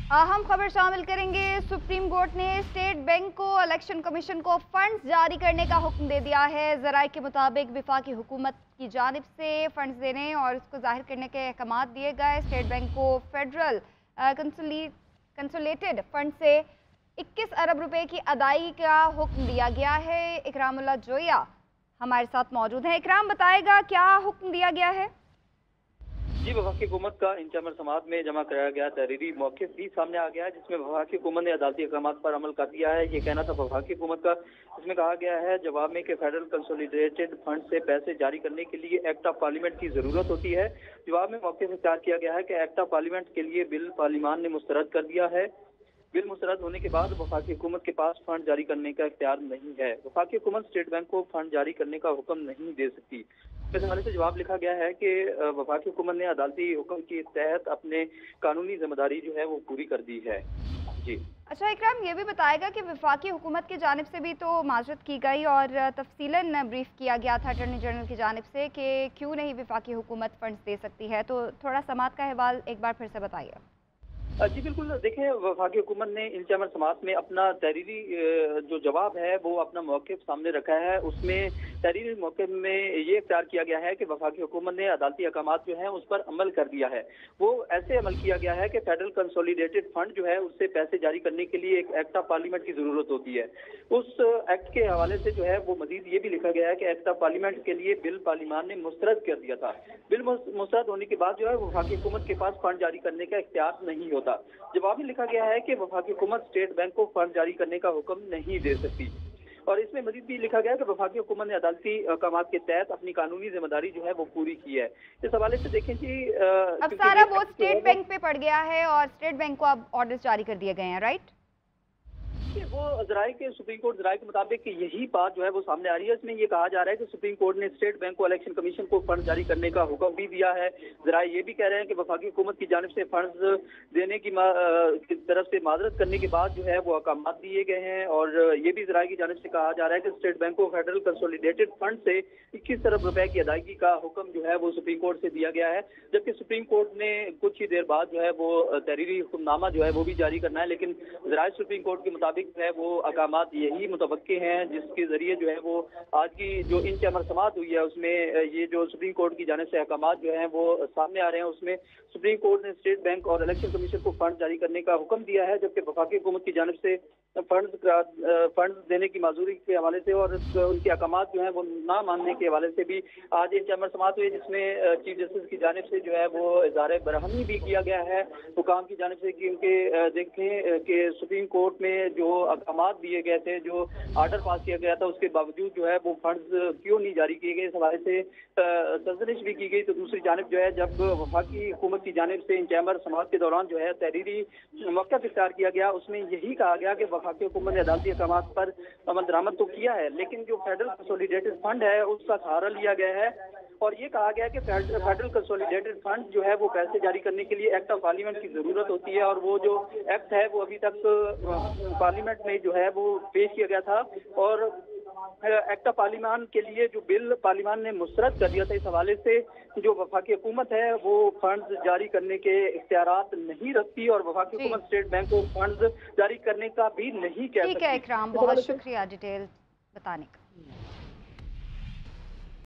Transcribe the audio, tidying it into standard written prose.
अहम खबर शामिल करेंगे। सुप्रीम कोर्ट ने स्टेट बैंक को इलेक्शन कमीशन को फंड्स जारी करने का हुक्म दे दिया है। ज़राए के मुताबिक वफाकी हुकूमत की जानिब से फंड्स देने और उसको जाहिर करने के अहकाम दिए गए। स्टेट बैंक को फेडरल कंसोलिडेटेड फंड से 21 अरब रुपए की अदायगी का हुक्म दिया गया है। इकरामुल्लाह जोया हमारे साथ मौजूद हैं। इकराम, बताएगा क्या हुक्म दिया गया है? जी, वफाकी हुकूमत का इंचामर समात में जमा कराया गया तहरीरी मौक़िफ़ भी सामने आ गया है, जिसमें वफाकी हुकूमत ने अदालती अहकाम पर अमल कर दिया है। ये कहना था वफाकी हुकूमत का, इसमें कहा गया है जवाब में कि फेडरल कंसोलिडेटेड फंड से पैसे जारी करने के लिए एक्ट ऑफ पार्लियामेंट की ज़रूरत होती है। जवाब में मौक़िफ़ इख्तियार किया गया है कि एक्ट ऑफ पार्लियामेंट के लिए बिल पार्लियामान ने मुस्तरद कर दिया है। बिल मुस्तरद होने के बाद वफाकी हुकूमत के पास फंड जारी करने का इख्तियार नहीं है। वफाकी हुकूमत स्टेट बैंक को फंड जारी करने का हुक्म नहीं दे सकती। इस हवाले से जवाब लिखा गया है कि वफाकी हुकूमत ने अदालती हुक्म के तहत अपने कानूनी जिम्मेदारी जो है वो पूरी कर दी है। जी। अच्छा इकराम, ये भी बताएगा कि वफाकी हुकूमत की जानिब से भी तो माजरत की गई और तफसीलन ब्रीफ किया गया था अटॉर्नी जनरल की जानिब से कि क्यों नहीं वफाकी हुकूमत फंड्स दे सकती है, तो थोड़ा समात का अहवाल एक बार फिर से बताइए। जी बिल्कुल, देखें वफाकी हुकूमत ने इंचामर समात में अपना तहरीरी जो जवाब है वो अपना मौक़िफ़ सामने रखा है। उसमें तहरीरी मौक़िफ़ में ये इख्तियार किया गया है कि वफाकी हुकूमत ने अदालती अहकामात जो हैं उस पर अमल कर दिया है। वो ऐसे अमल किया गया है कि फेडरल कंसोलिडेटेड फंड जो है उससे पैसे जारी करने के लिए एक एक्ट ऑफ पार्लियामेंट की ज़रूरत होती है। उस एक्ट के हवाले से जो है वो मजीद ये भी लिखा गया है कि एक्ट ऑफ पार्लियामेंट के लिए बिल पार्लियामान ने मुस्तरद कर दिया था। बिल मुस्तरद होने के बाद जो है वफाकी हुकूमत के पास फंड जारी करने का इख्तियार नहीं होता। जवाब में लिखा गया है कि वफाकी हुकूमत स्टेट बैंक को फंड जारी करने का हुक्म नहीं दे सकती। और इसमें मजीद भी लिखा गया है कि वफाकी हुकूमत ने अदालती अहकाम के तहत अपनी कानूनी जिम्मेदारी जो है वो पूरी की है। इस हवाले से देखें जी, अब सारा वो स्टेट बैंक पे पड़ गया है और स्टेट बैंक को अब ऑर्डर्स जारी कर दिए गए हैं, राइट? वो ज़राए के सुप्रीम कोर्ट ज़राए के मुताबिक कि यही बात जो है वो सामने आ रही है। इसमें ये कहा जा रहा है कि सुप्रीम कोर्ट ने स्टेट बैंक को इलेक्शन कमीशन को फंड जारी करने का हुक्म भी दिया है। ज़राए ये भी कह रहे हैं कि वफाकी हुकूमत की जानिब से फंड्स देने की तरफ से माजरत करने के बाद जो है वो अहकाम दिए गए हैं। और ये भी ज़राए की जानिब से कहा जा रहा है कि स्टेट बैंक को फेडरल कंसोलिडेटेड फंड से 21 अरब रुपए की अदायगी का हुक्म जो है वो सुप्रीम कोर्ट से दिया गया है। जबकि सुप्रीम कोर्ट ने कुछ ही देर बाद जो है वो तहरीरी हुक्मनामा जो है वो भी जारी करना है। लेकिन ज़राए सुप्रीम कोर्ट के मुताबिक है वो अहकामात यही मुतवक्के हैं जिसके जरिए जो है वो आज की जो इंचामर समात हुई है उसमें ये जो सुप्रीम कोर्ट की जानिब से अहकामात जो हैं वो सामने आ रहे हैं। उसमें सुप्रीम कोर्ट ने स्टेट बैंक और इलेक्शन कमीशन को फंड जारी करने का हुक्म दिया है, जबकि वफाकी हुकूमत की जानिब से फंड देने की माजूरी के हवाले से और उनके अहकामात जो है वो ना मानने के हवाले से भी आज इंचामर समात हुई, जिसमें चीफ जस्टिस की जानिब से जो है वो इज़हार बरहमी भी किया गया है हुकाम की जानिब से कि उनके देखें कि सुप्रीम कोर्ट में जो अहकामात दिए गए थे, जो आर्डर पास किया गया था, उसके बावजूद जो है वो फंड्स क्यों नहीं जारी किए गए, इस हवाले से सरजनिश भी की गई। तो दूसरी जानिब जो है जब वफाकी हुकूमत की जानिब से इंचामर समात के दौरान जो है तहरीरी मौक़िफ़ इख्तियार किया गया, उसमें यही कहा गया कि वफाकी हुकूमत ने अदालती अहकाम पर अमल दरामद तो किया है, लेकिन जो फेडरल कंसोलिडेटेड फंड है उसका सहारा लिया गया है। और ये कहा गया कि फेडरल कंसोलिडेटेड फंड जो है वो पैसे जारी करने के लिए एक्ट ऑफ पार्लियामेंट की जरूरत होती है। और वो जो एक्ट है वो अभी तक पार्लियामेंट में जो है वो पेश किया गया था और एक्ट ऑफ पार्लियामान के लिए जो बिल पार्लियामान ने मुस्तरद कर दिया था। इस हवाले से जो वफाकी हुकूमत है वो फंड्स जारी करने के इख्तियारात नहीं रखती और वफाकी हुकूमत स्टेट बैंक को फंड्स जारी करने का भी नहीं कह सकती। ठीक है इकराम, बहुत शुक्रिया डिटेल बताने का।